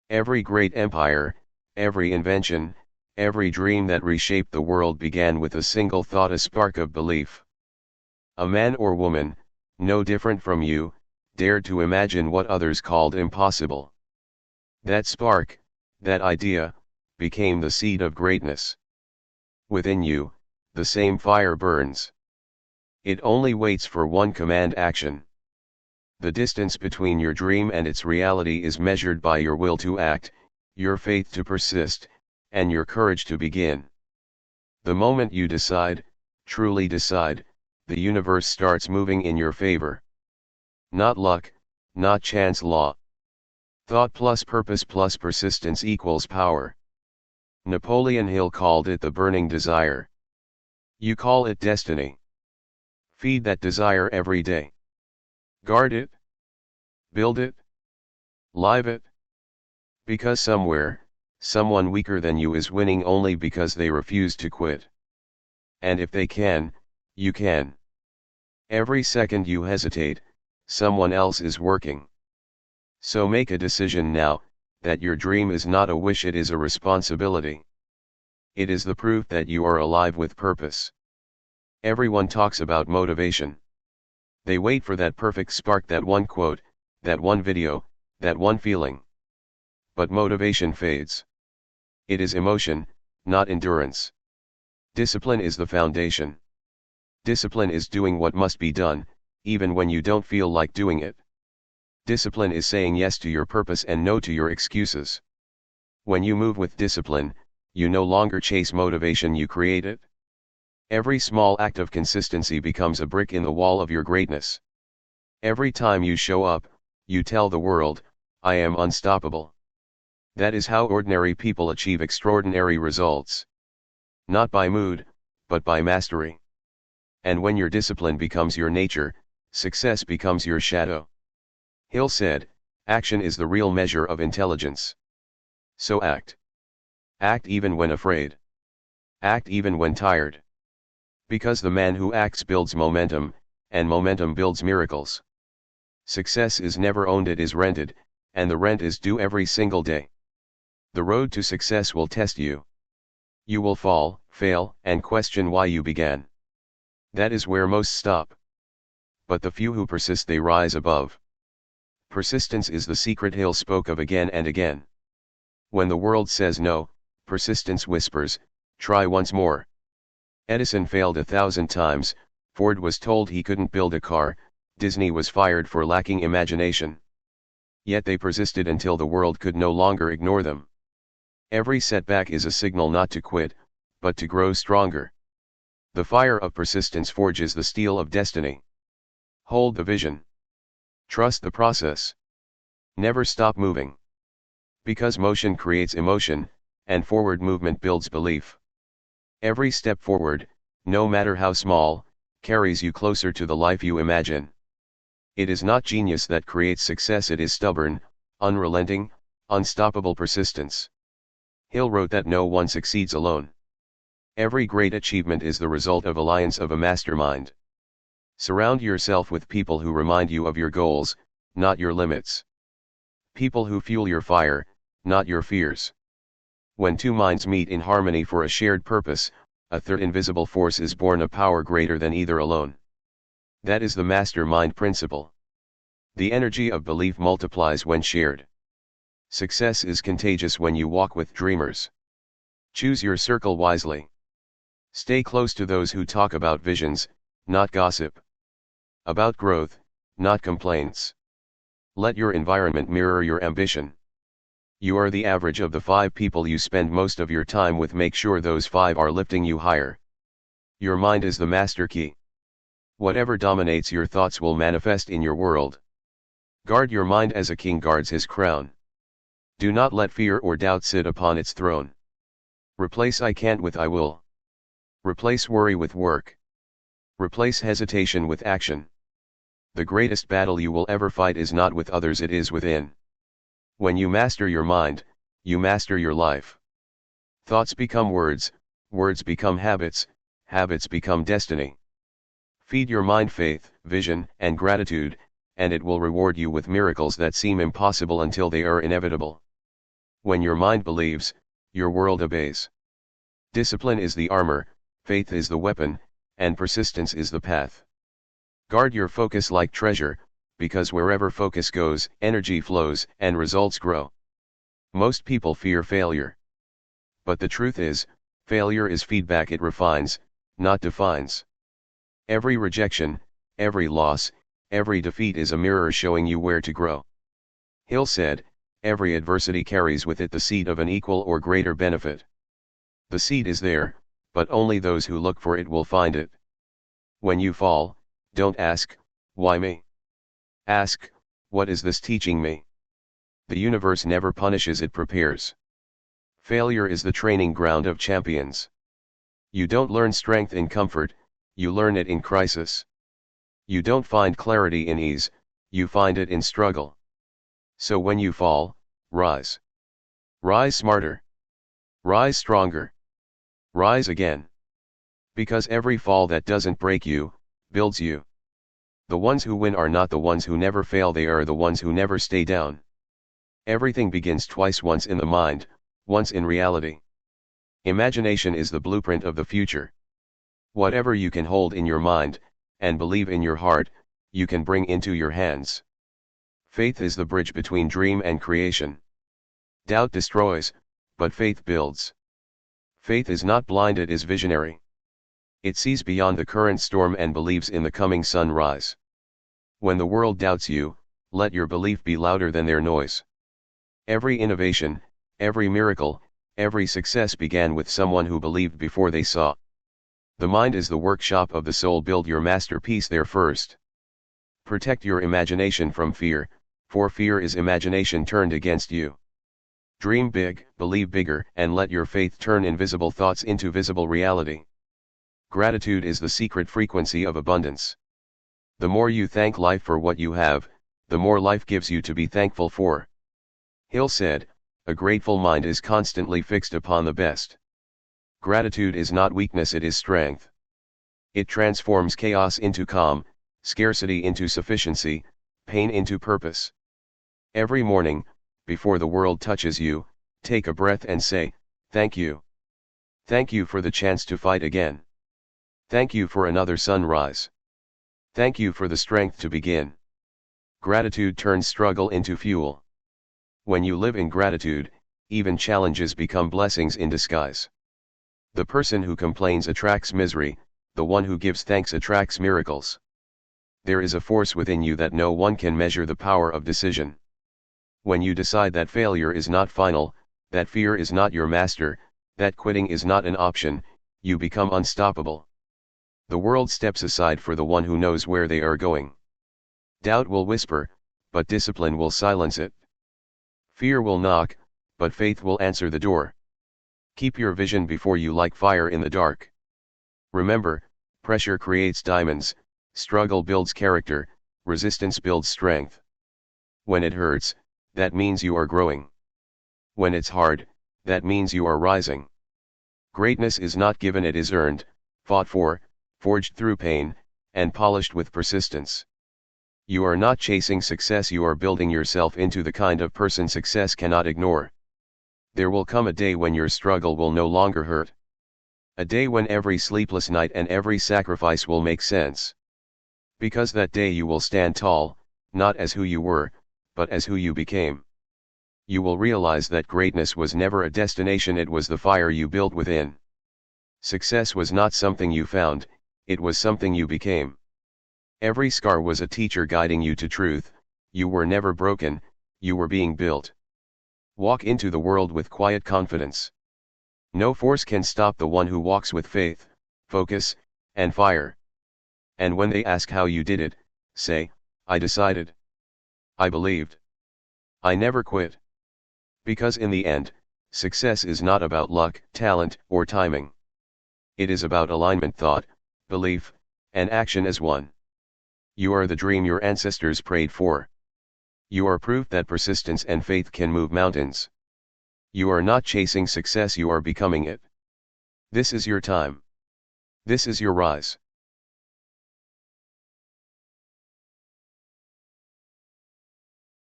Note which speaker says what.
Speaker 1: Every great empire, every invention, every dream that reshaped the world began with a single thought, a spark of belief. A man or woman, no different from you, dared to imagine what others called impossible. That spark, that idea, became the seed of greatness. Within you, the same fire burns. It only waits for one command: action. The distance between your dream and its reality is measured by your will to act, your faith to persist, and your courage to begin. The moment you decide, truly decide, the universe starts moving in your favor. Not luck, not chance law. Thought plus purpose plus persistence equals power. Napoleon Hill called it the burning desire. You call it destiny. Feed that desire every day. Guard it. Build it. Live it. Because somewhere, someone weaker than you is winning only because they refuse to quit. And if they can, you can. Every second you hesitate, someone else is working. So make a decision now, that your dream is not a wish, it is a responsibility. It is the proof that you are alive with purpose. Everyone talks about motivation. They wait for that perfect spark, that one quote, that one video, that one feeling. But motivation fades. It is emotion, not endurance. Discipline is the foundation. Discipline is doing what must be done, even when you don't feel like doing it. Discipline is saying yes to your purpose and no to your excuses. When you move with discipline, you no longer chase motivation, you create it. Every small act of consistency becomes a brick in the wall of your greatness. Every time you show up, you tell the world, I am unstoppable. That is how ordinary people achieve extraordinary results. Not by mood, but by mastery. And when your discipline becomes your nature, success becomes your shadow. Hill said, action is the real measure of intelligence. So act. Act even when afraid. Act even when tired. Because the man who acts builds momentum, and momentum builds miracles. Success is never owned, it is rented, and the rent is due every single day. The road to success will test you. You will fall, fail, and question why you began. That is where most stop. But the few who persist, they rise above. Persistence is the secret Hill spoke of again and again. When the world says no, persistence whispers, try once more. Edison failed 1,000 times, Ford was told he couldn't build a car, Disney was fired for lacking imagination. Yet they persisted until the world could no longer ignore them. Every setback is a signal not to quit, but to grow stronger. The fire of persistence forges the steel of destiny. Hold the vision. Trust the process. Never stop moving. Because motion creates emotion, and forward movement builds belief. Every step forward, no matter how small, carries you closer to the life you imagine. It is not genius that creates success, it is stubborn, unrelenting, unstoppable persistence. Hill wrote that no one succeeds alone. Every great achievement is the result of alliance of a mastermind. Surround yourself with people who remind you of your goals, not your limits. People who fuel your fire, not your fears. When two minds meet in harmony for a shared purpose, a third invisible force is born, a power greater than either alone. That is the mastermind principle. The energy of belief multiplies when shared. Success is contagious when you walk with dreamers. Choose your circle wisely. Stay close to those who talk about visions, not gossip. About growth, not complaints. Let your environment mirror your ambition. You are the average of the 5 people you spend most of your time with. Make sure those 5 are lifting you higher. Your mind is the master key. Whatever dominates your thoughts will manifest in your world. Guard your mind as a king guards his crown. Do not let fear or doubt sit upon its throne. Replace I can't with I will. Replace worry with work. Replace hesitation with action. The greatest battle you will ever fight is not with others, it is within. When you master your mind, you master your life. Thoughts become words, words become habits, habits become destiny. Feed your mind faith, vision, and gratitude, and it will reward you with miracles that seem impossible until they are inevitable. When your mind believes, your world obeys. Discipline is the armor, faith is the weapon, and persistence is the path. Guard your focus like treasure, because wherever focus goes, energy flows, and results grow. Most people fear failure. But the truth is, failure is feedback. It refines, not defines. Every rejection, every loss, every defeat is a mirror showing you where to grow. Hill said, every adversity carries with it the seed of an equal or greater benefit. The seed is there, but only those who look for it will find it. When you fall, don't ask, why me? Ask, what is this teaching me? The universe never punishes, it prepares. Failure is the training ground of champions. You don't learn strength in comfort, you learn it in crisis. You don't find clarity in ease, you find it in struggle. So when you fall, rise. Rise smarter. Rise stronger. Rise again. Because every fall that doesn't break you, builds you. The ones who win are not the ones who never fail, they are the ones who never stay down. Everything begins twice, once in the mind, once in reality. Imagination is the blueprint of the future. Whatever you can hold in your mind, and believe in your heart, you can bring into your hands. Faith is the bridge between dream and creation. Doubt destroys, but faith builds. Faith is not blind, it is visionary. It sees beyond the current storm and believes in the coming sunrise. When the world doubts you, let your belief be louder than their noise. Every innovation, every miracle, every success began with someone who believed before they saw. The mind is the workshop of the soul. Build your masterpiece there first. Protect your imagination from fear, for fear is imagination turned against you. Dream big, believe bigger, and let your faith turn invisible thoughts into visible reality. Gratitude is the secret frequency of abundance. The more you thank life for what you have, the more life gives you to be thankful for. Hill said, a grateful mind is constantly fixed upon the best. Gratitude is not weakness, it is strength. It transforms chaos into calm, scarcity into sufficiency, pain into purpose. Every morning, before the world touches you, take a breath and say, thank you. Thank you for the chance to fight again. Thank you for another sunrise. Thank you for the strength to begin. Gratitude turns struggle into fuel. When you live in gratitude, even challenges become blessings in disguise. The person who complains attracts misery, the one who gives thanks attracts miracles. There is a force within you that no one can measure, the power of decision. When you decide that failure is not final, that fear is not your master, that quitting is not an option, you become unstoppable. The world steps aside for the one who knows where they are going. Doubt will whisper, but discipline will silence it. Fear will knock, but faith will answer the door. Keep your vision before you like fire in the dark. Remember, pressure creates diamonds, struggle builds character, resistance builds strength. When it hurts, that means you are growing. When it's hard, that means you are rising. Greatness is not given, it is earned, fought for, forged through pain, and polished with persistence. You are not chasing success, you are building yourself into the kind of person success cannot ignore. There will come a day when your struggle will no longer hurt. A day when every sleepless night and every sacrifice will make sense. Because that day you will stand tall, not as who you were, but as who you became. You will realize that greatness was never a destination, it was the fire you built within. Success was not something you found, it was something you became. Every scar was a teacher guiding you to truth. You were never broken, you were being built. Walk into the world with quiet confidence. No force can stop the one who walks with faith, focus, and fire. And when they ask how you did it, say, I decided. I believed. I never quit. Because in the end, success is not about luck, talent, or timing. It is about alignment, thought, belief, and action as one. You are the dream your ancestors prayed for. You are proof that persistence and faith can move mountains. You are not chasing success, you are becoming it. This is your time. This is your rise.